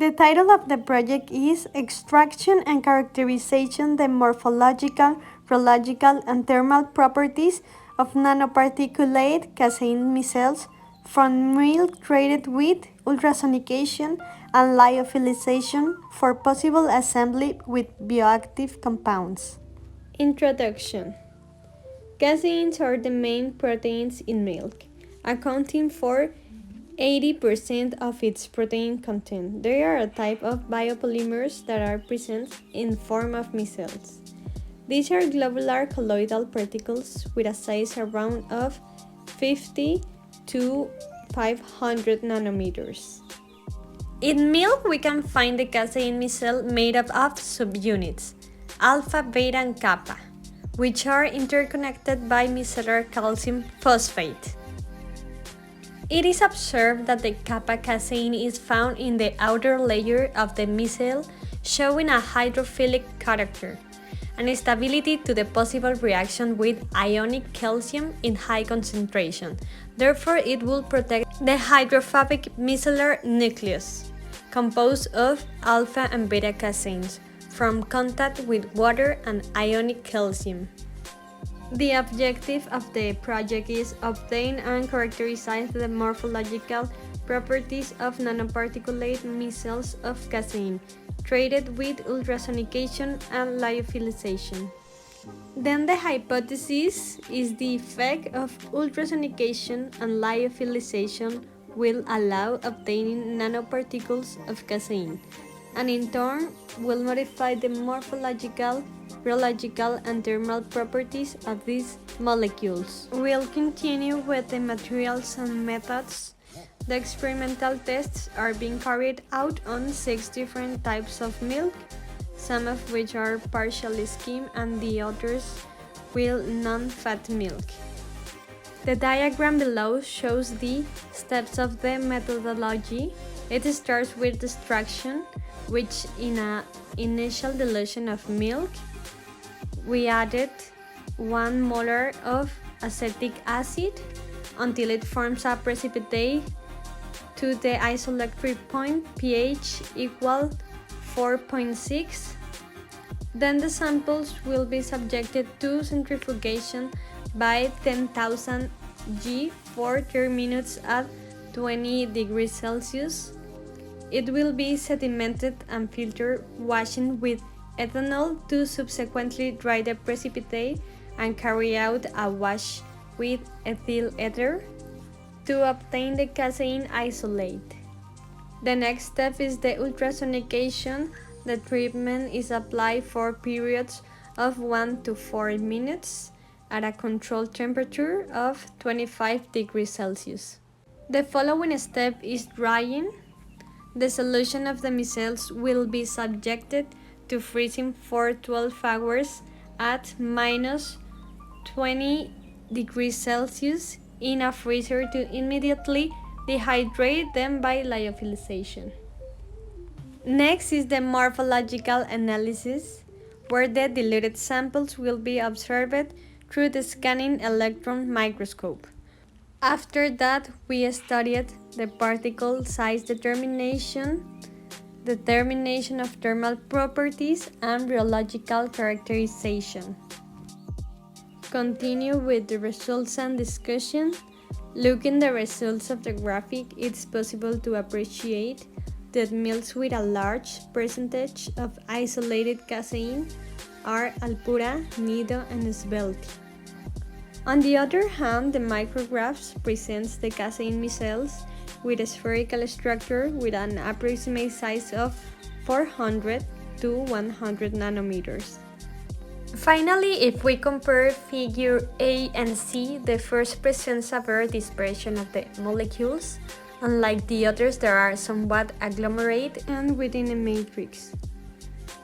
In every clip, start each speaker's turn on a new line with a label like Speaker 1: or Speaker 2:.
Speaker 1: The title of the project is Extraction and Characterization the Morphological, Rheological, and Thermal Properties of Nanoparticulate Casein Micelles from milk treated with ultrasonication and lyophilization for possible assembly with bioactive compounds.
Speaker 2: Introduction. Caseins are the main proteins in milk, accounting for 80% of its protein content. They are a type of biopolymers that are present in form of micelles. These are globular colloidal particles with a size around of 50 to 500 nanometers. In milk, we can find the casein micelle made up of subunits, alpha, beta, and kappa, which are interconnected by micellar calcium phosphate. It is observed that the kappa casein is found in the outer layer of the micelle, showing a hydrophilic character and stability to the possible reaction with ionic calcium in high concentration. Therefore, it will protect the hydrophobic micellar nucleus, composed of alpha and beta caseins, from contact with water and ionic calcium. The objective of the project is obtain and characterize the morphological properties of nanoparticulate micelles of casein, treated with ultrasonication and lyophilization. Then the hypothesis is the effect of ultrasonication and lyophilization will allow obtaining nanoparticles of casein, and in turn will modify the morphological, rheological, and thermal properties of these molecules. We'll continue with the materials and methods. The experimental tests are being carried out on 6 different types of milk, some of which are partially skim and the others with non-fat milk. The diagram below shows the steps of the methodology. It starts with extraction, which in an initial dilution of milk, we added 1 molar of acetic acid until it forms a precipitate to the isoelectric point pH equal 4.6. Then the samples will be subjected to centrifugation by 10,000 G for 30 minutes at 20 degrees Celsius. It will be sedimented and filtered, washing with ethanol to subsequently dry the precipitate and carry out a wash with ethyl ether to obtain the casein isolate. The next step is the ultrasonication. The treatment is applied for periods of 1 to 4 minutes at a controlled temperature of 25 degrees Celsius. The following step is drying. The solution of the micelles will be subjected to freezing for 12 hours at minus 20 degrees Celsius in a freezer to immediately dehydrate them by lyophilization. Next is the morphological analysis, where the diluted samples will be observed through the scanning electron microscope. After that, we studied the particle size determination of thermal properties, and rheological characterization. Continue with the results and discussion. Looking at the results of the graphic, it's possible to appreciate that milks with a large percentage of isolated casein are Alpura, Nido, and Svelte. On the other hand, the micrographs presents the casein micelles with a spherical structure with an approximate size of 400 to 100 nanometers. Finally, if we compare figure A and C, the first presents a better dispersion of the molecules. Unlike the others, they are somewhat agglomerated and within a matrix.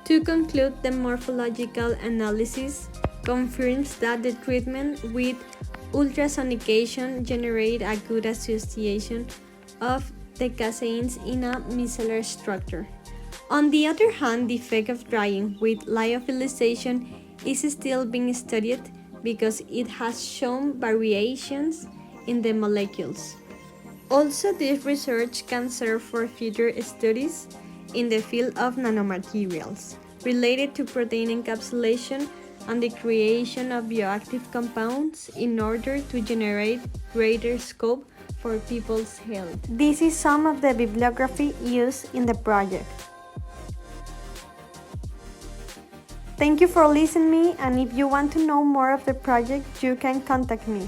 Speaker 2: To conclude, the morphological analysis confirms that the treatment with ultrasonication generates a good association of the caseins in a micellar structure. On the other hand, the effect of drying with lyophilization is still being studied because it has shown variations in the molecules. Also, this research can serve for future studies in the field of nanomaterials, related to protein encapsulation and the creation of bioactive compounds in order to generate greater scope for people's health.
Speaker 1: This is some of the bibliography used in the project. Thank you for listening, and if you want to know more of the project, you can contact me.